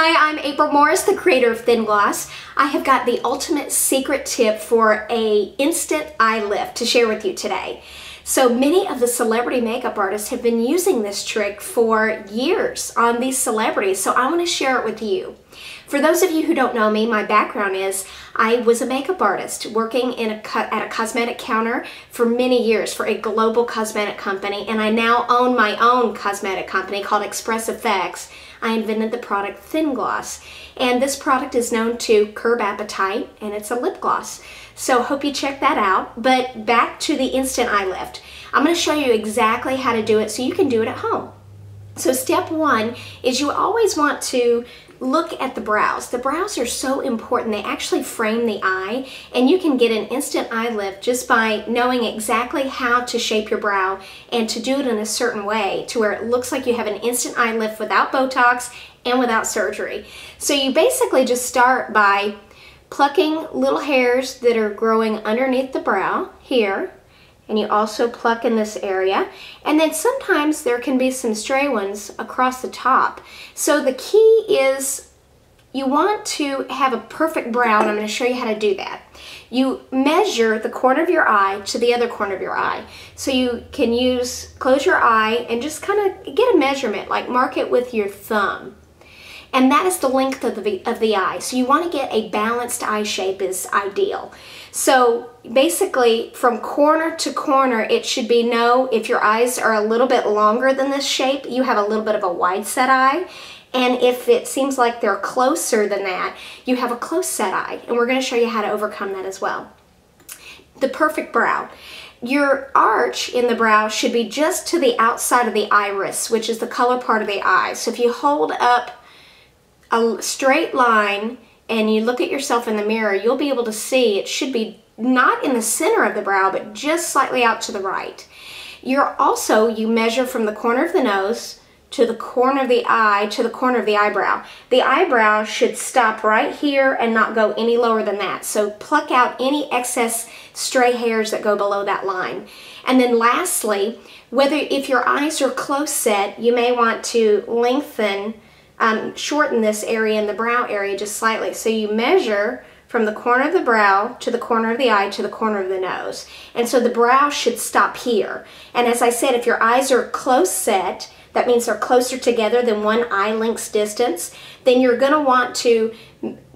Hi, I'm April Morris, the creator of Thin Gloss. I have got the ultimate secret tip for an instant eye lift to share with you today. So many of the celebrity makeup artists have been using this trick for years on these celebrities, so I want to share it with you. For those of you who don't know me, my background is I was a makeup artist working at a cosmetic counter for many years for a global cosmetic company, and I now own my own cosmetic company called Express Effects. I invented the product Thin Gloss, and this product is known to curb appetite, and it's a lip gloss. So hope you check that out. But back to the instant eye lift. I'm going to show you exactly how to do it so you can do it at home. So step one is you always want to look at the brows. The brows are so important. They actually frame the eye, and you can get an instant eye lift just by knowing exactly how to shape your brow and to do it in a certain way to where it looks like you have an instant eye lift without Botox and without surgery. So you basically just start by plucking little hairs that are growing underneath the brow here, and you also pluck in this area, and then sometimes there can be some stray ones across the top. So the key is you want to have a perfect brow, and I'm going to show you how to do that. You measure the corner of your eye to the other corner of your eye. So you can close your eye and just kind of get a measurement, like mark it with your thumb. And that is the length of the eye. So you want to get a balanced eye shape is ideal. So basically from corner to corner, it should be if your eyes are a little bit longer than this shape, you have a little bit of a wide set eye. And if it seems like they're closer than that, you have a close set eye. And we're going to show you how to overcome that as well. The perfect brow. Your arch in the brow should be just to the outside of the iris, which is the color part of the eye. So if you hold up a straight line and you look at yourself in the mirror, you'll be able to see it should be not in the center of the brow, but just slightly out to the right. You measure from the corner of the nose to the corner of the eye to the corner of the eyebrow. The eyebrow should stop right here and not go any lower than that. So pluck out any excess stray hairs that go below that line. And then lastly, if your eyes are close set, you may want to shorten this area in the brow area just slightly. So you measure from the corner of the brow to the corner of the eye to the corner of the nose. And so the brow should stop here. And as I said, if your eyes are close set, that means they're closer together than one eye length's distance, then you're going to want to,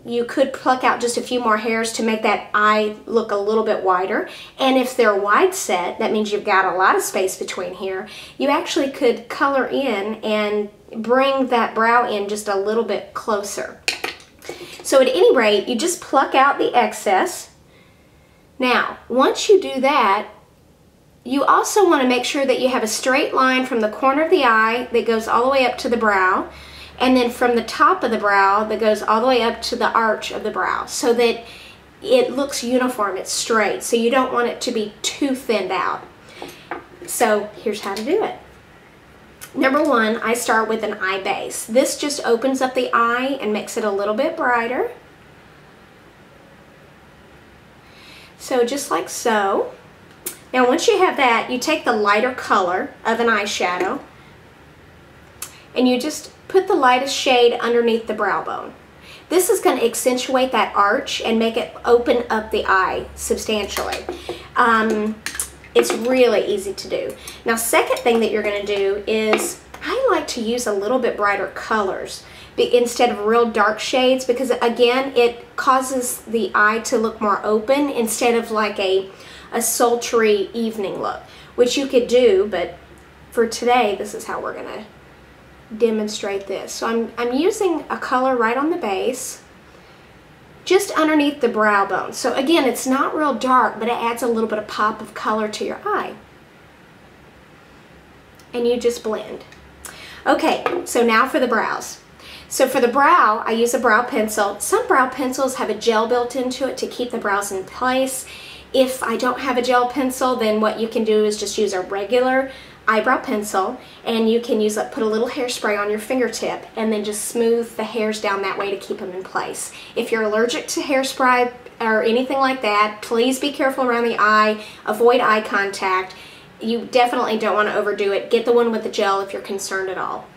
you could pluck out just a few more hairs to make that eye look a little bit wider. And if they're wide set, that means you've got a lot of space between here. You actually could color in and bring that brow in just a little bit closer. So at any rate, you just pluck out the excess. Now, once you do that, you also want to make sure that you have a straight line from the corner of the eye that goes all the way up to the brow, and then from the top of the brow that goes all the way up to the arch of the brow, so that it looks uniform, it's straight. So you don't want it to be too thinned out. So here's how to do it. Number one, I start with an eye base. This just opens up the eye and makes it a little bit brighter. So just like so. Now once you have that, you take the lighter color of an eyeshadow and you just put the lightest shade underneath the brow bone. This is going to accentuate that arch and make it open up the eye substantially. It's really easy to do. Now, second thing that you're going to do is I like to use a little bit brighter colors instead of real dark shades, because again, it causes the eye to look more open instead of like a sultry evening look, which you could do, but for today, this is how we're going to demonstrate this. So I'm using a color right on the base, just underneath the brow bone. So again, it's not real dark, but it adds a little bit of pop of color to your eye. And you just blend. Okay, so now for the brows. So for the brow, I use a brow pencil. Some brow pencils have a gel built into it to keep the brows in place. If I don't have a gel pencil, then what you can do is just use a regular eyebrow pencil, and you can put a little hairspray on your fingertip and then just smooth the hairs down that way to keep them in place. If you're allergic to hairspray or anything like that, please be careful around the eye, avoid eye contact. You definitely don't want to overdo it. Get the one with the gel if you're concerned at all.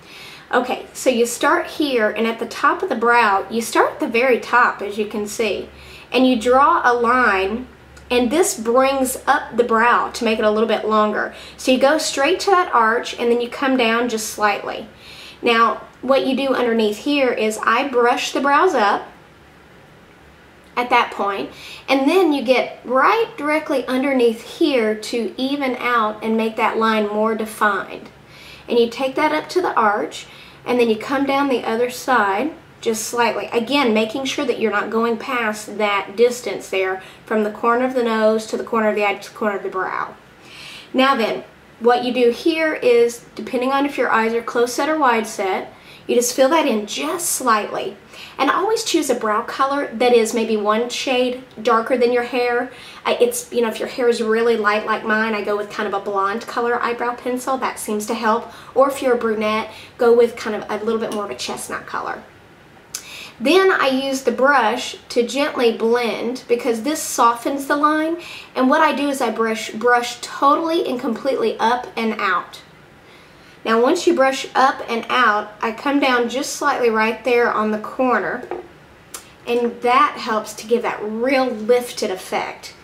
Okay, so you start here, and at the top of the brow, you start at the very top, as you can see, and you draw a line, and this brings up the brow to make it a little bit longer. So you go straight to that arch, and then you come down just slightly. Now, what you do underneath here is I brush the brows up at that point, and then you get right directly underneath here to even out and make that line more defined. And you take that up to the arch, and then you come down the other side just slightly. Again, making sure that you're not going past that distance there from the corner of the nose to the corner of the eye to the corner of the brow. Now then, what you do here is, depending on if your eyes are close set or wide set, you just fill that in just slightly. And always choose a brow color that is maybe one shade darker than your hair. It's, you know, if your hair is really light like mine, I go with kind of a blonde color eyebrow pencil. That seems to help. Or if you're a brunette, go with kind of a little bit more of a chestnut color. Then I use the brush to gently blend, because this softens the line. And what I do is I brush totally and completely up and out. Now once you brush up and out, I come down just slightly right there on the corner, and that helps to give that real lifted effect.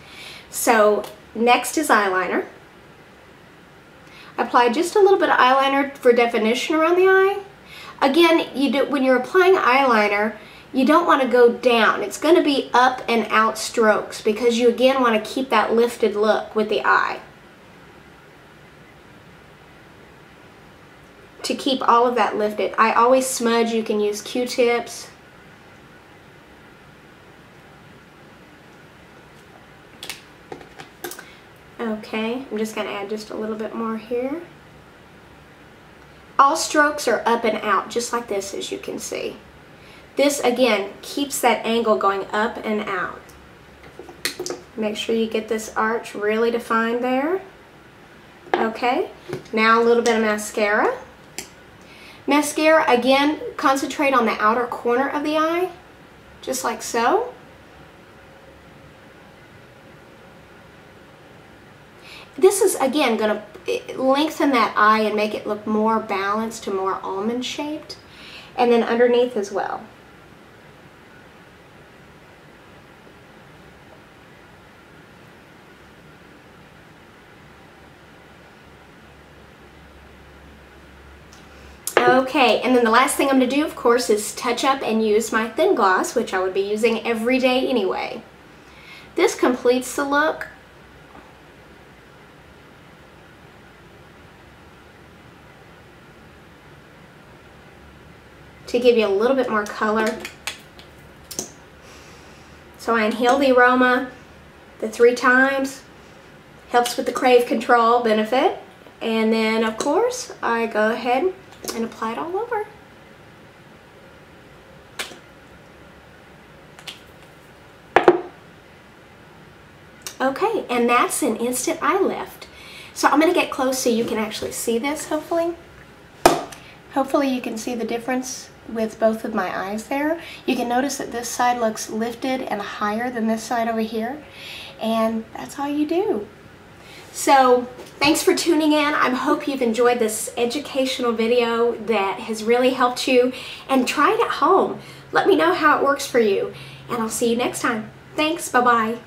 So next is eyeliner. Apply just a little bit of eyeliner for definition around the eye. Again, when you're applying eyeliner, you don't want to go down. It's going to be up and out strokes, because you again want to keep that lifted look with the eye. To keep all of that lifted. I always smudge. You can use Q-tips. Okay, I'm just going to add just a little bit more here. All strokes are up and out, just like this, as you can see. This, again, keeps that angle going up and out. Make sure you get this arch really defined there. Okay, now a little bit of mascara. Mascara, again, concentrate on the outer corner of the eye, just like so. This is, again, going to lengthen that eye and make it look more balanced and more almond shaped. And then underneath as well. Okay, and then the last thing I'm going to do, of course, is touch up and use my thin gloss, which I would be using every day anyway. This completes the look. To give you a little bit more color. So I inhale the aroma the 3 times. Helps with the crave control benefit. And then, of course, I go ahead and apply it all over. Okay, and that's an instant eye lift. So I'm going to get close so you can actually see this, hopefully. Hopefully you can see the difference with both of my eyes there. You can notice that this side looks lifted and higher than this side over here. And that's all you do. So thanks for tuning in. I hope you've enjoyed this educational video that has really helped you. And try it at home. Let me know how it works for you. And I'll see you next time. Thanks. Bye-bye.